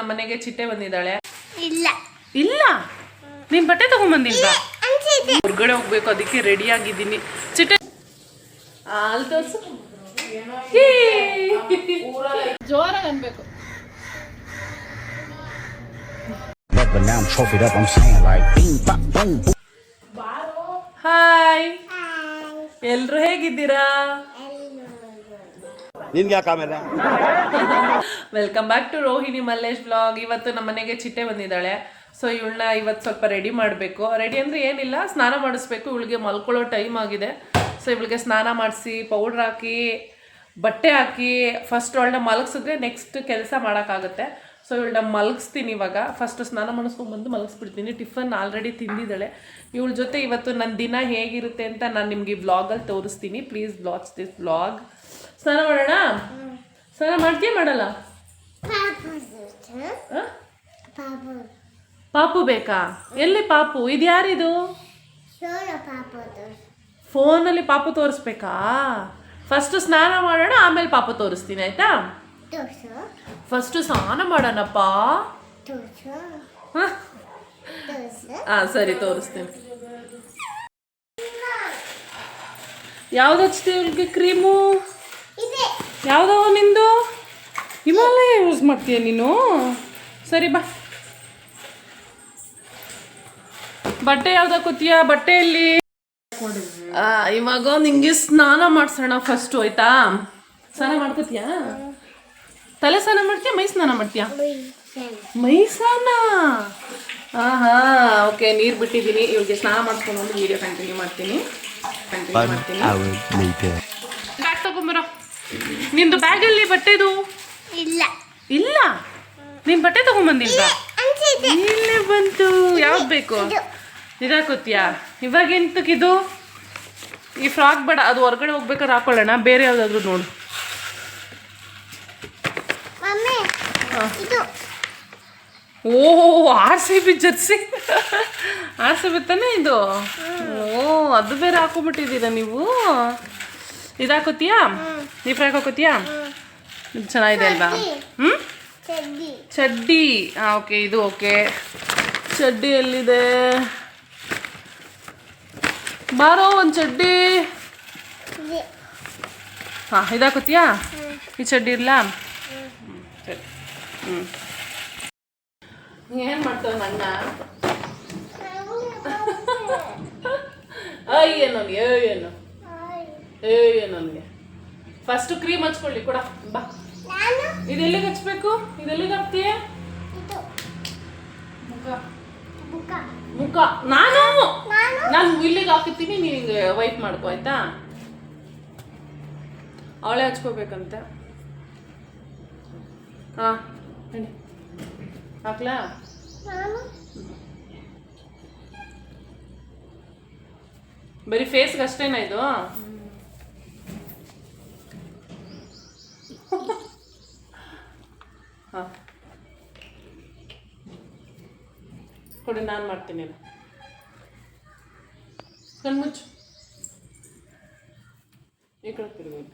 ನಮ್ಮ ಮನೆಗೆ ಚಿಟ್ಟೆ ಬಂದಿದ್ದಾಳೆ. ಇಲ್ಲ ಇಲ್ಲ ನೀನ್ ಬಟ್ಟೆ ತಗೊಂಡ್ಬಂದಿಲ್ವಾ? ಹೊರಗಡೆ ಹೋಗ್ಬೇಕು, ಅದಕ್ಕೆ ರೆಡಿ ಆಗಿದ್ದೀನಿ. ಚಿಟ್ಟೆ ಅಲ್ಲಿ ತೋರ್ಸು, ಜೋರಾಗಿ ಅನ್ಬೇಕು. ಹಾಯ್, ಎಲ್ರು ಹೇಗಿದ್ದೀರಾ? Welcome back to Rohini Mallesh blog. ಇವತ್ತು ನಮ್ಮ ಮನೆಗೆ ಚಿಟ್ಟೆ ಬಂದಿದ್ದಾಳೆ. ಸೊ ಇವಳನ್ನ ಇವತ್ತು ಸ್ವಲ್ಪ ರೆಡಿ ಮಾಡಬೇಕು. ರೆಡಿ ಅಂದರೆ ಏನಿಲ್ಲ, ಸ್ನಾನ ಮಾಡಿಸ್ಬೇಕು. ಇವಳಿಗೆ ಮಲ್ಕೊಳ್ಳೋ ಟೈಮ್ ಆಗಿದೆ. ಸೊ ಇವಳಿಗೆ ಸ್ನಾನ ಮಾಡಿಸಿ ಪೌಡ್ರ್ ಹಾಕಿ ಬಟ್ಟೆ ಹಾಕಿ ಫಸ್ಟ್ ಅವಳನ್ನ ಮಲಗಿಸಿದ್ರೆ ನೆಕ್ಸ್ಟ್ ಕೆಲಸ ಮಾಡೋಕ್ಕಾಗುತ್ತೆ. ಸೊ ಇವಳನ್ನ ಮಲಗಿಸ್ತೀನಿ ಇವಾಗ. ಫಸ್ಟ್ ಸ್ನಾನ ಮಾಡಿಸ್ಕೊಂಡ್ಬಂದು ಮಲಗಿಸ್ಬಿಡ್ತೀನಿ. Tiffin already ತಿಂದಿದ್ದಾಳೆ. ಇವಳ ಜೊತೆ ಇವತ್ತು ನನ್ನ ದಿನ ಹೇಗಿರುತ್ತೆ ಅಂತ ನಾನು ನಿಮಗೆ ಈ ಬ್ಲಾಗಲ್ಲಿ ತೋರಿಸ್ತೀನಿ. Please watch this blog. ಸ್ನಾನ ಮಾಡೋಣ? ಸ್ನಾನ ಮಾಡ್ತೀಯ ಮಾಡಲ್ಲ? ಪಾಪು ಬೇಕಾ? ಎಲ್ಲಿ ಪಾಪು? ಇದು ಯಾರಿದು? ಫೋನಲ್ಲಿ ಪಾಪು ತೋರಿಸ್ಬೇಕಾ? ಫಸ್ಟ್ ಸ್ನಾನ ಮಾಡೋಣ, ಆಮೇಲೆ ಪಾಪು ತೋರಿಸ್ತೀನಿ, ಆಯ್ತಾ? ಫಸ್ಟ್ ಸ್ನಾನ ಮಾಡೋಣಪ್ಪ. ಹಾಂ ಸರಿ, ತೋರಿಸ್ತೀನಿ. ಯಾವ್ದು ಹಚ್ತೀವಿ ಇವ್ರಿಗೆ ಕ್ರೀಮು? ಯಾವುದೋ ನಿಂದು ಹಿಮಾಲಯ ಯೂಸ್ ಮಾಡ್ತೀಯ ನೀನು? ಸರಿ ಬಾ. ಬಟ್ಟೆ ಯಾವ್ದು ಹಾಕೋತೀಯ? ಬಟ್ಟೆಯಲ್ಲಿ ಇವಾಗ ನಿಂಗೆ ಸ್ನಾನ ಮಾಡಿಸೋಣ ಫಸ್ಟು, ಆಯ್ತಾ? ಸ್ನಾನ ಮಾಡ್ಕೋತೀಯ? ತಲೆ ಸ್ನಾನ ಮಾಡ್ತೀಯ, ಮೈ ಸ್ನಾನ ಮಾಡ್ತೀಯ? ಮೈ ಸ್ನಾನ. ಓಕೆ, ನೀರು ಬಿಟ್ಟಿದ್ದೀನಿ. ಇವ್ರಿಗೆ ಸ್ನಾನ ಮಾಡಿಸ್ಕೊಂಡು ಒಂದು ವೀಡಿಯೋ ಕಂಟಿನ್ಯೂ ಮಾಡ್ತೀನಿ. ಬ್ಯಾಗ್ ತಗೊಂಬರೋ. ನಿಂದು ಬ್ಯಾಗಲ್ಲಿ ಬಟ್ಟೆದು ಇಲ್ಲ ಇಲ್ಲ. ನೀನ್ ಬಟ್ಟೆ ತಗೊಂಡ್ಬಂದಿಲ್ವಾ? ಇಲ್ಲೇ ಬಂತು. ಯಾವ್ದು ಬೇಕು? ಇದಾಕೋತೀಯಾ? ಇವಾಗ ಎಂತಕ್ಕಿದು? ಈ ಫ್ರಾಕ್ ಬೇಡ, ಅದು ಹೊರಗಡೆ ಹೋಗ್ಬೇಕಾದ್ರೆ ಹಾಕೊಳ್ಳೋಣ. ಬೇರೆ ಯಾವ್ದಾದ್ರು ನೋಡು. ಓಹ್, RCB ಜರ್ಸಿ. RCB ತಾನೇ ಇದು? ಓ, ಅದು ಬೇರೆ ಹಾಕೊಂಡ್ಬಿಟ್ಟಿದ್ದೀರಾ ನೀವು. ಇದಾಕೋತೀಯಾ? ಈ ಫ್ರಾಕ್ ಹಾಕೋತೀಯಾ? ಇದು ಚೆನ್ನಾಗಿದೆ ಅಲ್ವಾ? ಚಡ್ಡಿ. ಓಕೆ, ಇದು ಓಕೆ. ಚಡ್ಡಿ ಎಲ್ಲಿದೆ? ಬಾರೋ ಒಂದು ಚಡ್ಡಿ. ಹಾಂ, ಇದಾಕೋತೀಯಾ? ಈ ಚಡ್ಡಿ ಇರಲಾ? ಸರಿ. ಏನು ಮಾಡ್ತಾವ ನನ್ನ? ಅಯ್ಯ ನನಗೆ, ಏನು ನನಗೆ ಫಸ್ಟ್ ಕ್ರೀಮ್ ಹಚ್ಕೊಳ್ಳಿ ಕೊಡ ಬಾ. ಇದೆಲ್ಲಿಗೆ ಹಚ್ಬೇಕು? ಇದೆಲ್ಲಿಗೆ ಹಾಕ್ತೀಯ? ಮುಖ. ನಾನು ಇಲ್ಲಿಗೆ ಹಾಕುತ್ತೀನಿ, ನೀನು ವೈಟ್ ಮಾಡ್ಕೋ, ಆಯ್ತಾ? ಅವಳೇ ಹಚ್ಕೋಬೇಕಂತೆ. ಹಾಂ, ಹಾಕ್ಲಾ? ಬರೀ ಫೇಸ್ಗೆ ಅಷ್ಟೇನಾ ಇದು? ಹಾಂ ಕೊಡಿ, ನಾನು ಮಾಡ್ತೀನಿ. ಕಣ್ಮುಚ್ಚು. ಈ ಕಡೆ ತಿರುಗಿ.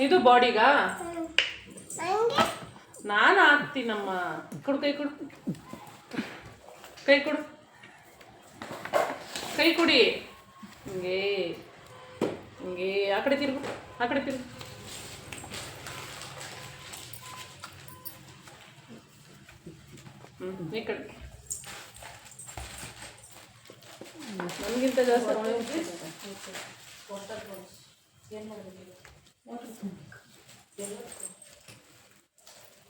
ಇದು ಬಾಡಿಗಾ? ನಾನು ಹಾಕ್ತೀನಮ್ಮ. ಕೊಡು, ಕೈ ಕೊಡು, ಕೈ ಕೊಡು, ಕೈ ಕೊಡಿ. ಹಿಂಗೆ ಹಿಂಗೆ ಆ ಕಡೆ ತಿರುಗು, ಆ ಕಡೆ ತಿರುಗು. ಈ ಕಡೆ. ನಮಗಿಂತ ಜಾಸ್ತಿ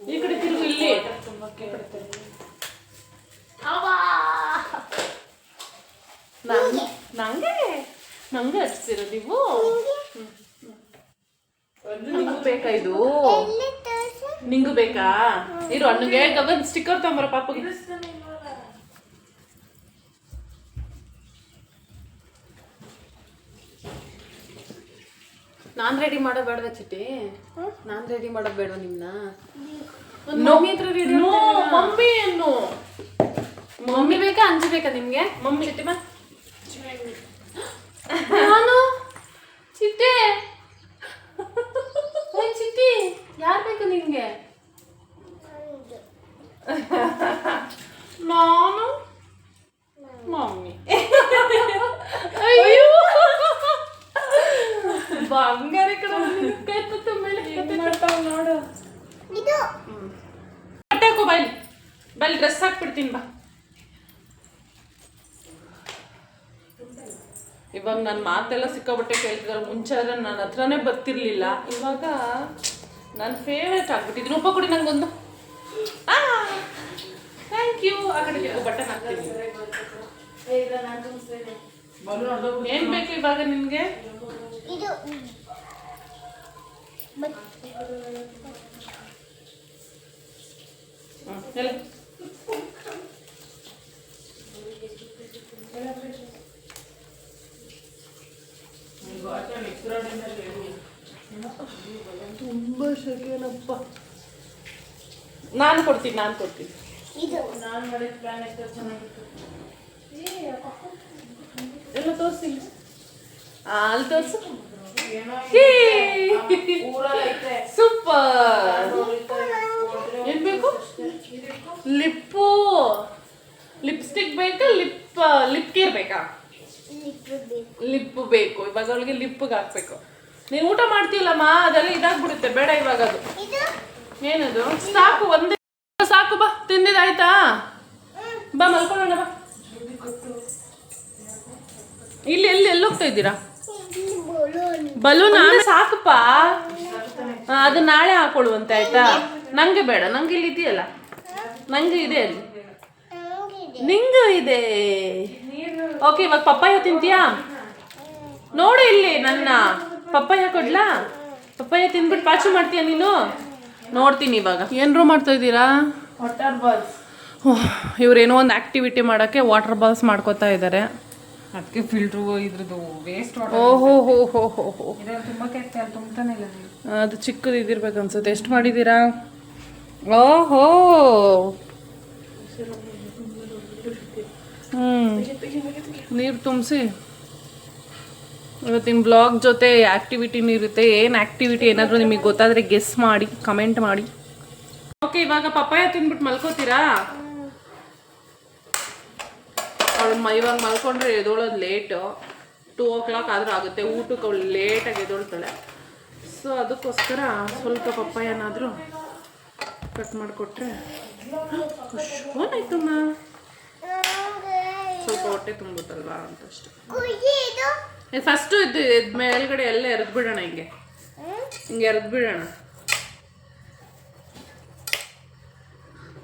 ಈ ಕಡೆ ತಿರುಗು, ಇಲ್ಲಿ ನಂಗೆ ಹಚ್ತೀರ ನೀವು? ನಿಂಗೂ ಬೇಕಾ ಇದು? ನಿಂಗೂ ಬೇಕಾ? ಇರು, ಅಣ್ಣಗೆ ಗಗನ್ ಸ್ಟಿಕ್ಕರ್ ತಗೊಂಬರ ಪಾಪಗೆ. ನಾನು ರೆಡಿ ಮಾಡೋದು ಬೇಡವಾ ಚಿಟ್ಟಿ? ನಾನು ರೆಡಿ ಮಾಡೋದು ಬೇಡವಾ ನಿಮ್ಮನ್ನ? ಮಮ್ಮಿ ಹತ್ರ ರೆಡಿ. ಮಮ್ಮಿ ಏನು ಮಮ್ಮಿ ಬೇಕಾ ಅಂಜು ಬೇಕಾ ನಿಮ್ಗೆ? ಮಮ್ಮಿ ಚಿಟ್ಟೆ ಬಾ. ನಾನು ಚಿಟ್ಟೆ ಓಯ್ ಚಿಟ್ಟಿ ಯಾರು ಬೇಕು ನಿಮ್ಗೆ? ನಾನು ಮಮ್ಮಿ. ಅಯ್ಯೋ ಬಂಗಾರ ಕಡೆ ಕೈ ಮೇಲೆ ಮಾಡ್ತಾವ ನೋಡು. ಬಟ್ಟೆ ಹಾಕೋ ಬೈಲಿ ಬೈಲಿ ಡ್ರೆಸ್ ಹಾಕ್ಬಿಡ್ತೀನಿ ಬಾ. ಇವಾಗ ನನ್ನ ಮಾತೆಲ್ಲ ಸಿಕ್ಕಾಬಟ್ಟೆ ಕೇಳ್ತಿದ್ದಾರೆ. ಮುಂಚೆ ಆದ್ರೆ ನನ್ನ ಹತ್ರನೇ ಬರ್ತಿರ್ಲಿಲ್ಲ, ಇವಾಗ ನನ್ನ ಫೇವ್ರೇಟ್ ಆಗ್ಬಿಟ್ಟಿದ್ದು. ರೂಪ ಕೊಡಿ ನಂಗೊಂದು. Thank you. ಆ ಕಡೆ ಬಟನ್ ಹಾಕ್ತೀನಿ. ಏನ್ ಬೇಕು ಇವಾಗ ನಿನ್ಗೆ? ಎಲ್ಲ ತುಂಬಾ ಶೆಕೆನಪ್ಪ. ನಾನು ಕೊಡ್ತೀನಿ ಎಲ್ಲ ತೋರಿಸಿ. ಅಲ್ಲಿ ತೋರಿಸು. ಸೂಪರ್. ಏನ್ ಬೇಕು? ಲಿಪ್ಪು ಲಿಪ್ಸ್ಟಿಕ್ ಬೇಕಾ? ಲಿಪ್ ಕೇರ್ ಬೇಕಾ? ಲಿಪ್ ಬೇಕು. ಇವಾಗ ಅವಳಿಗೆ ಲಿಪ್ಪಿಗೆ ಹಾಕ್ಬೇಕು. ನೀನು ಊಟ ಮಾಡ್ತೀಯಲ್ಲಮ್ಮ, ಅದೆಲ್ಲ ಇದಾಗ್ಬಿಡುತ್ತೆ, ಬೇಡ ಇವಾಗ. ಅದು ಏನದು? ಸಾಕು, ಒಂದೇ ಸಾಕು. ಬಾ, ತಿಂದಿದ್ದಾಯ್ತಾ? ಬಾ ಮಲ್ಕೊಳ್ಳೋಣ ಬಾ. ಇಲ್ಲಿ ಎಲ್ಲಿ ಹೋಗ್ತಾ ಇದ್ದೀರಾ? ಬಲೂನ್ ಸಾಕಪ್ಪ, ಅದು ನಾಳೆ ಹಾಕೊಳ್ಳುವಂತೆ ಆಯ್ತಾ? ನಂಗೆ ಬೇಡ, ನಂಗೆ ಇಲ್ಲಿ ಇದೆಯಲ್ಲ, ನಂಗೆ ಇದೆ ಅಲ್ಲಿ, ನಿಂಗೂ ಇದೆ. ಓಕೆ, ಇವಾಗ ಪಪ್ಪಾಯ ತಿಂತೀಯಾ? ನೋಡು ಇಲ್ಲಿ ನನ್ನ ಪಪ್ಪಾಯ ಕೊಡ್ಲಾ? ಪಪ್ಪಾಯ ತಿಂದ್ಬಿಟ್ಟು ಪಾಚು ಮಾಡ್ತೀಯ ನೀನು? ನೋಡ್ತೀನಿ ಇವಾಗ. ಏನ್ರು ಮಾಡ್ತಾ ಇದ್ದೀರಾ? Water balls. ಇವ್ರೇನೋ ಒಂದು ಆಕ್ಟಿವಿಟಿ ಮಾಡೋಕ್ಕೆ ವಾಟರ್ ಬಾಲ್ಸ್ ಮಾಡ್ಕೋತಾ ಇದ್ದಾರೆ. ಅದಕ್ಕೆ ಫಿಲ್ಟ್ರು ಇದ್ರದ್ದು ವೇಸ್ಟ್ ವಾಟರ್. ಓಹೋ ಹೋ ಹೋ ಹೋ ಹೋ. ಇದ್ರಲ್ಲಿ ತುಂಬಕ್ಕೆ ಅಲ್ಲಿ ತುಂಬ್ತಾನೆ ಇಲ್ಲ ನೀವು. ಅದು ಚಿಕ್ಕದು ಇದಿರ್ಬೇಕು ಅನ್ಸುತ್ತೆ. ಎಷ್ಟು ಮಾಡಿದ್ದೀರಾ? ಓಹೋ, ನೀರು ತುಂಬಿಸಿ. ಇವತ್ತಿನ ಬ್ಲಾಗ್ ಜೊತೆ ಆ್ಯಕ್ಟಿವಿಟಿನೂ ಇರುತ್ತೆ. ಏನು ಆ್ಯಕ್ಟಿವಿಟಿ ಏನಾದರೂ ನಿಮಗೆ ಗೊತ್ತಾದರೆ ಗೆಸ್ ಮಾಡಿ, ಕಮೆಂಟ್ ಮಾಡಿ. ಓಕೆ, ಇವಾಗ ಪಪ್ಪಾಯ ತಿಂದ್ಬಿಟ್ಟು ಮಲ್ಕೋತೀರಾ? ಇವಾಗ ಮಲ್ಕೊಂಡ್ರೆ ಎದೋಳೋದು ಲೇಟು. 2 o'clock ಆದರೂ ಆಗುತ್ತೆ. ಊಟಕ್ಕೆ ಅವಳು ಲೇಟಾಗಿ ಎದೊಳ್ತಾಳೆ. ಸೊ ಅದಕ್ಕೋಸ್ಕರ ಸ್ವಲ್ಪ ಪಪ್ಪಾಯನಾದರೂ ಕಟ್ ಮಾಡಿಕೊಟ್ರೆ ಏನಾಯ್ತಮ್ಮ, ಸ್ವಲ್ಪ ಹೊಟ್ಟೆ ತುಂಬುತ್ತಲ್ವಾ ಅಂತ ಅಷ್ಟೆ. ಫಸ್ಟು ಇದು ಮೇಲ್ಗಡೆ ಎಲ್ಲ ಎರೆದು ಬಿಡೋಣ, ಹಿಂಗೆ ಎರೆದು ಬಿಡೋಣ.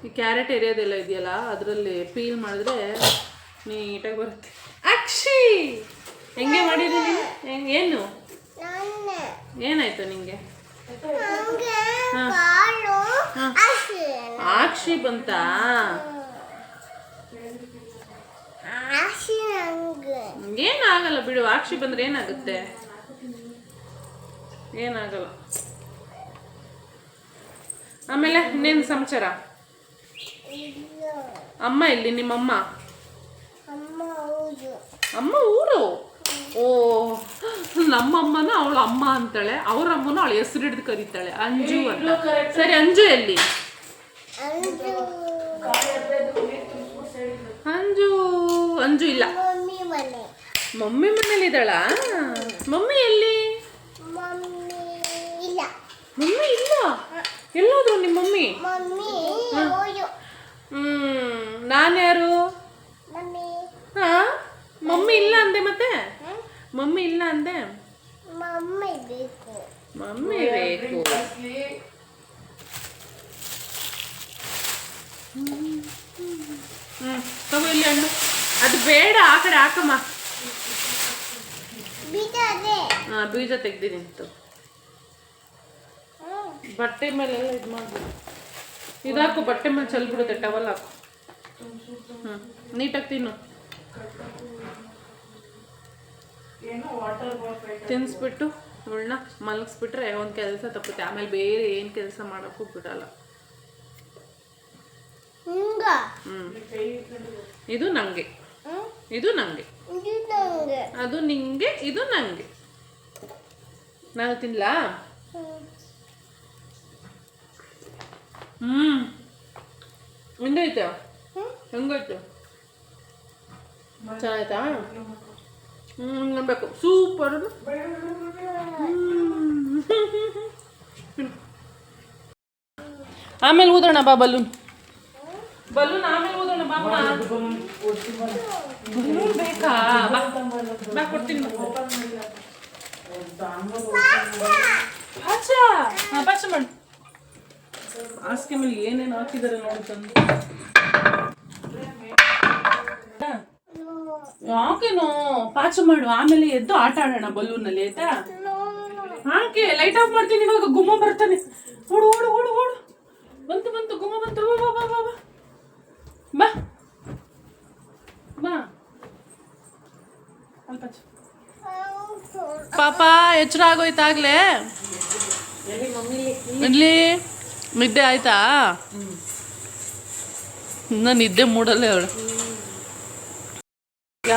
ಈ ಕ್ಯಾರೆಟ್ ಎರಿಯೋದೆಲ್ಲ ಇದೆಯಲ್ಲ, ಅದರಲ್ಲಿ ಪೀಲ್ ಮಾಡಿದ್ರೆ ನೀಟಾಗಿ ಬರುತ್ತೆ. ಅಕ್ಷಿ, ಹೆಂಗೆ ಮಾಡಿದ್ದೀನಿ? ಏನು ಏನಾಯ್ತು ನಿಂಗೆ? ಅಕ್ಷಿ ಬಂತಾ? ಏನಾಗಲ್ಲ ಬಿಡು. ಅಕ್ಷಿ ಬಂದ್ರೆ ಏನಾಗುತ್ತೆ? ಏನಾಗಲ್ಲ. ಆಮೇಲೆ ಇನ್ನೇನು ಸಮಾಚಾರ? ಅಮ್ಮ ಇಲ್ಲಿ? ನಿಮ್ಮಮ್ಮ? ಅಮ್ಮ ಊರು? ಓ, ನಮ್ಮಮ್ಮನ ಅವಳ ಅಮ್ಮ ಅಂತಾಳೆ, ಅವ್ರ ಅಮ್ಮನ ಅವಳ ಹೆಸರು ಹಿಡಿದು ಕರೀತಾಳೆ, ಅಂಜು ಅಂತ. ಸರಿ, ಅಂಜು ಎಲ್ಲಿ? ಅಂಜು ಇಲ್ಲ. ಮಮ್ಮಿ ಮನೇಲಿ ಇದ್ದಾಳ? ಮಮ್ಮಿ ಎಲ್ಲಿ? ಮಮ್ಮಿ ಇಲ್ಲ. ಎಲ್ಲೋದ್ರು ನಿಮ್ಮ ಮಮ್ಮಿ? ನಾನು ಯಾರು? ಹಾ, ಮಮ್ಮಿ ಇಲ್ಲ ಅಂದೆ. ಮತ್ತೆ ಮಮ್ಮಿ ಇಲ್ಲ ಅಂದೆ. ಮಮ್ಮಿ ಬೇಕು. ತಗೋ ಇಲ್ಲಿ ಹಣ್ಣು. ಅದು ಬೇಡ, ಆ ಕಡೆ ಹಾಕಮ್ಮ. ಬೀಜ ತೆಗ್ದಿನಿ ಅಂತ. ಬಟ್ಟೆ ಮೇಲೆಲ್ಲ ಇದು ಮಾಡ್ಬಿಡು. ಇದಾಕು, ಬಟ್ಟೆ ಮೇಲೆ ಚೆಲ್ಬಿಡುತ್ತೆ. ಟವಲ್ ಹಾಕು. ನೀಟಾಗಿ ತಿನ್ನು. ತಿನ್ನಿಸ್ಬಿಟ್ಟು ಅವಳನ್ನ ಮಲಗಿಸ್ಬಿಟ್ರೆ ಒಂದು ಕೆಲಸ ತಪ್ಪುತ್ತೆ. ಆಮೇಲೆ ಬೇರೆ ಏನು ಕೆಲಸ ಮಾಡೋಕ್ಕೂ ಬಿಡಲ್ಲ. ಇದು ನಂಗೆ, ಇದು ನಂಗೆ, ಅದು ನಿಂಗೆ, ಇದು ನಂಗೆ. ನಾನು ತಿನ್ಲಾ? ಹೆಂಗೈತೆ? ಹೆಂಗೈತೆ? ಚೆನ್ನಾಯ್ತಾ? ಅನ್ಬೇಕು ಸೂಪರ್. ಆಮೇಲೆ ಊದೋಣ ಬಾ ಬಲೂನ್ ಆಮೇಲೆ ಊದೋಣ ಬಾ. ಬಲೂನ್ ಬೇಕಾ? ಬಾ ಕೊಡ್ತೀನಿ. ಪಾಚ ಮಾಡಿ ಹಾಸಿಗೆ ಮೇಲೆ ಏನೇನು ಹಾಕಿದ್ದಾರೆ ನೋಡಿ ತಂದು. ಯಾಕೇನೋ ಪಾಚ ಮಾಡು, ಆಮೇಲೆ ಎದ್ದು ಆಟ ಆಡೋಣ ಬಲೂನಲ್ಲಿ, ಆಯ್ತಾ? ಹಾಕಿ ಲೈಟ್ ಆಫ್ ಮಾಡ್ತೀನಿ ಇವಾಗ. ಗುಮ್ಮ ಬರ್ತಾನೆ. ಓಡು ಓಡು ಓಡು ಓಡು. ಬಂತು ಗುಮ್ಮ ಬಂತು. ಬಾ ಬಾ ಬಾ ಬಾ ಬಾ ಬಾ. ಪಾಪ ಎಚ್ಚರ ಆಗೋಯ್ತಾಗ್ಲೇ? ಇಲ್ಲಿ ನಿದ್ದೆ ಆಯ್ತಾ? ನಾನು ನಿದ್ದೆ ಮೂಡಲ್ಲೇ ಅವಳು.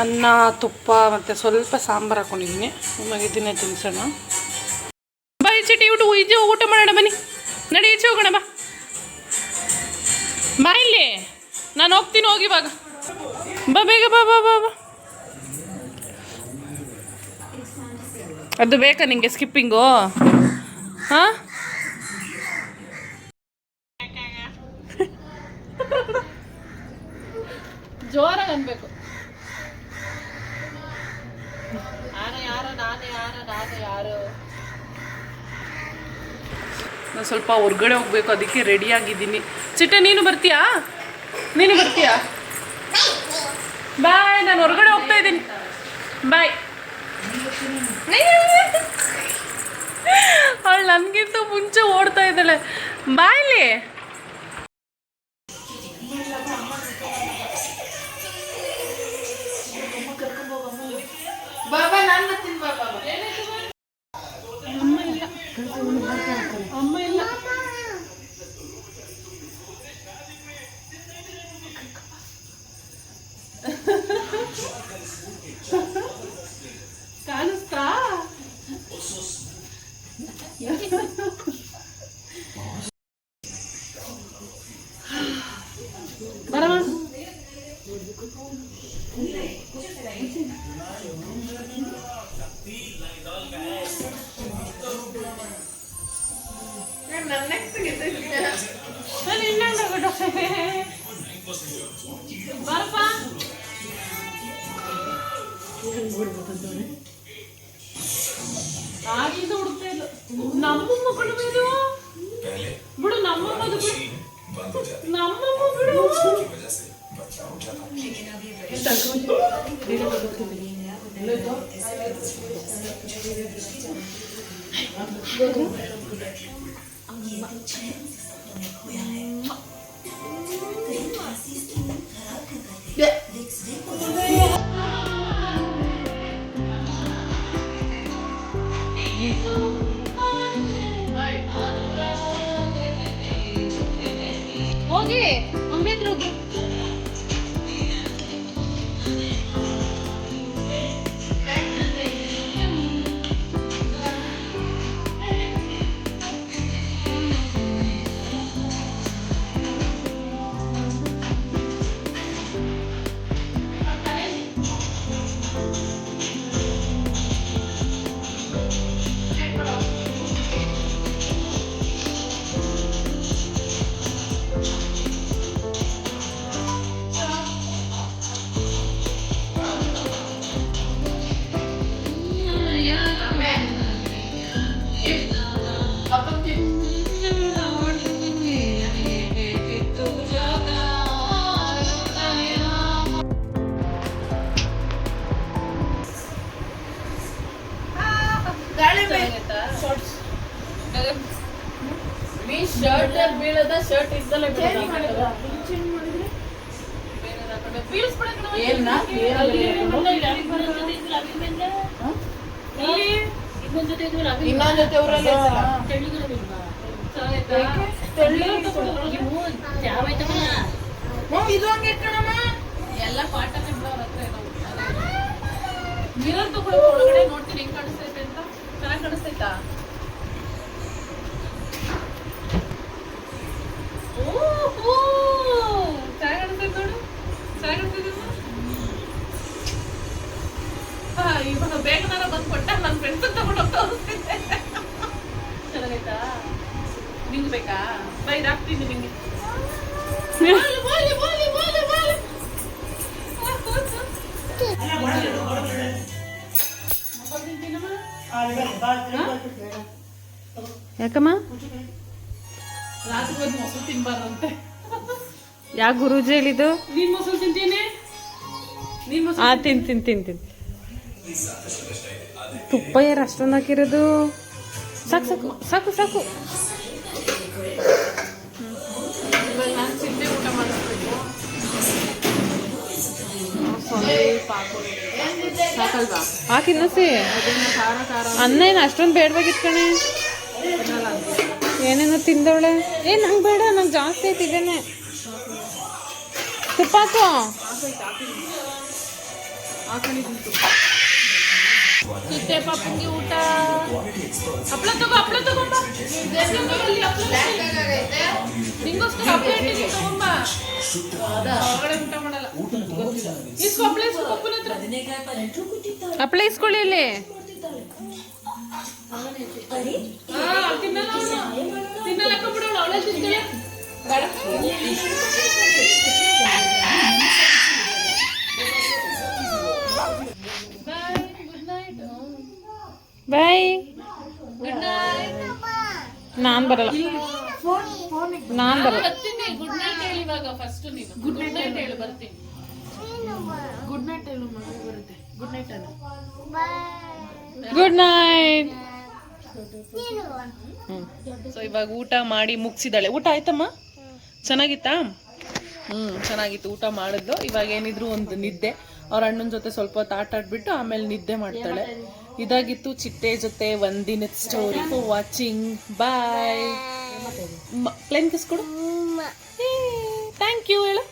ಅನ್ನ ತುಪ್ಪ ಮತ್ತು ಸ್ವಲ್ಪ ಸಾಂಬಾರು ಹಾಕೊಂಡಿದ್ದೀನಿ. ನಿಮಗೆ ಇದನ್ನೇ ತಿನ್ಸೋಣ. ಬಾ ಈಚೆ ಈಚೆ ಊಟ ಮಾಡೋಣ. ಬನ್ನಿ ನಡಿ, ಈಚೆ ಹೋಗೋಣ. ಬಾ ಇಲ್ಲಿ, ನಾನು ಹೋಗ್ತೀನಿ. ಹೋಗಿ ಇವಾಗ ಬಾ ಬೇಗ ಬಾ ಬಾ ಬಾ ಬಾ. ಅದು ಬೇಕಾ ನಿಂಗೆ ಸ್ಕಿಪ್ಪಿಂಗು? ಹಾಂ, ಜೋರಾಗಿ ಅನ್ಬೇಕು. ನಾನು ಸ್ವಲ್ಪ ಹೊರ್ಗಡೆ ಹೋಗ್ಬೇಕು, ಅದಕ್ಕೆ ರೆಡಿ ಆಗಿದ್ದೀನಿ. ಚಿಟ್ಟೆ ನೀನು ಬರ್ತೀಯಾ? ಬಾಯ್. ನಾನು ಹೊರಗಡೆ ಹೋಗ್ತಾ ಇದ್ದೀನಿ. ಬಾಯ್. ಅವಳು ನನಗಿಂತ ಮುಂಚೆ ಓಡ್ತಾ ಇದ್ದಾಳೆ. ಬಾಯ್ಲಿ. ಬಾಬಾ ನಾನು ಬರ್ತೀನಿ. ಬಾಬಾ ಅಮ್ಮ ಇಲ್ಲ. ಕಾಣಿಸ್ತಾ? ಬರಮ್ಮ. ಬರಪ್ಪ. ಆಗಿಂದ ಹುಡುಕ್ತಾ ಇಲ್ಲ. ನಮ್ಮಮ್ಮ ಕಡೆ ಬಿಡು ಬಿಡು. ನಮ್ಮಮ್ಮದು ಬಿಡು. ನಮ್ಮಮ್ಮ ಬಿಡು. ಹೋಗಿ ಅಂಬೇಡ್ಕರ್ ಹೋಗಿ. ಶರ್ಟ್ ಬೀಳದ ಶರ್ಟ್ ಇದ್ದಲ್ಲ ಇನ್ನೊಂದ್ ಜೊತೆ ಊರಲ್ಲಿ ಇದು ಹಂಗೆ ಕಣಮ್ಮ ಎಲ್ಲ ಪಾಠನೇ ಬಿಡೋ ಅವ್ರ ಹತ್ರ ಏನೋ ಮಿರರ್ ತಗೊಳ್ಳೋ ಒಳಗಡೆ ನೋಡ್ತೀನಿ ಹೆಂಗ್ ಕಾಣಿಸ್ತೈತೆ ಅಂತ. ಚೆನ್ನಾಗಿ ಕಾಣಿಸ್ತೈತಾ? ಓಹೋ ಚೆನ್ನಾಗಿ ಕಾಣಿಸ್ತೈತೆ ನೋಡು. ಚೆನ್ನಾಗಿ ಕಾಣಿಸ್ತೈತೆ ಇವಾಗ ಬೇಗನಾರ ಬಂದು ಕೊಟ್ಟ ನನ್ನ ಫ್ರೆಂಡ್ಸ್ ತಗೊಂಡು ಹೋಗ್ತಾ ಹೋಗ್ತಿದ್ದೆ. ಚೆನ್ನಾಗೈತಾ? ನಿಂಗೆ ಬೇಕಾ? ಬೈ ಹಾಕ್ತೀನಿ ನಿಂಗೆ. ಯಾಕಮ್ಮ ರಾತ್ರಿ ಒಂದು ಮೊಸರು ತಿನ್ಬಾರ್ದಂತೆ. ಯಾ ಗುರೂಜಿ ಹೇಳಿದ್ದು? ನೀನ್ ಮೊಸರು ತಿಂತೀನಿ? ನೀನ್ ಮೊಸರು ತಿನ್ ತುಪ್ಪ ಯಾರು ಅಷ್ಟೊಂದು ಹಾಕಿರೋದು? ಸಾಕು ಸಾಕು ಸಾಕು ಸಾಕು. ಇವಾಗ ನಾನು ಚಿಟ್ಟೆ ಊಟ ಮಾಡಿಸ್ಬೇಕು. ಸ್ವಲ್ಪ ಸಾಕಲ್ವಾ? ಹಾಕಿ ಇನ್ನೊಸಿ ಅದೇನೋ ಖಾರ ಖಾರ ಅನ್ನ ಏನು ಅಷ್ಟೊಂದು ಬೇಡವಾಗಿತ್ತು ಕಣೆ. ಏನೇನೋ ತಿಂದವಳೆ. ನಂಗೆ ಬೇಡ, ನಂಗೆ ಜಾಸ್ತಿ ಐತಿದ್ದೇನೆ. ತುಪ್ಪ ಹಾಕು. ಹಾಕೊಂಡಿದ್ದೀನಿ ಚಿಟ್ಟೆ ಪಾಪಂಗೆ ಊಟ. ಹಪ್ಳ ತಗೊಂಬ. ನಿಂಗೋಸ್ಕರ ಹಪ್ಳ ಇಟ್ಟಿದ್ದೀನಿ ತಗೊಂಬ. ಹೊರಗಡೆ ಊಟ ಮಾಡಲ್ಲ. ಇಸ್ಕೊ ಹಪ್ಳ ಇಸ್ಕೊ ಪಪ್ಪನ ಹತ್ರ. ಹಪ್ಳ ಇಸ್ಕೊಳ್ಳಿ ಇಲ್ಲಿ. ತಿನ್ನಲ್ಲ ತಿನ್ನಲ್ಲ ಹಾಕೊಂಡ್ಬಿಡೋಳು. ಅವಳೇ ತಿಂತಾಳೆ. ಬಾಯ್. Good night. ನಾನು ಬರಲ್ಲ. ನಾನು ಬರಲ್ಲ. ಬರ್ತೀನಿ. ಗುಡ್ ನೈಟ್ ಹೇಳಿ ಇವಾಗ ಫಸ್ಟ್ ನೀನು. ಗುಡ್ ನೈಟ್ ಹೇಳು ಬರ್ತೀನಿ. ಗುಡ್ ನೈಟ್ ಹೇಳು ಮಗು ಬರುತ್ತೆ. ಗುಡ್ ನೈಟ್ ಅಲ್ಲ. Good night. ಸೊ ಇವಾಗ ಊಟ ಮಾಡಿ ಮುಗಿಸಿದಾಳೆ. ಊಟ ಆಯ್ತಮ್ಮ? ಚೆನ್ನಾಗಿತ್ತಾ? ಚೆನ್ನಾಗಿತ್ತು. ಊಟ ಮಾಡಿದ್ಲು. ಇವಾಗ ಏನಿದ್ರು ಒಂದು ನಿದ್ದೆ. ಅವ್ರ ಅಣ್ಣನ ಜೊತೆ ಸ್ವಲ್ಪ ಹೊತ್ತು ಆಟ ಆಡ್ಬಿಟ್ಟು ಆಮೇಲೆ ನಿದ್ದೆ ಮಾಡ್ತಾಳೆ. ಇದಾಗಿತ್ತು ಚಿಟ್ಟೆ ಜೊತೆ ಒಂದಿನದ ಸ್ಟೋರಿ. For watching. ಬಾಯ್. ಪ್ಲೇನ್ ಕಿಸ್ ಕೊಡು. ಥ್ಯಾಂಕ್ ಯು ಹೇಳು.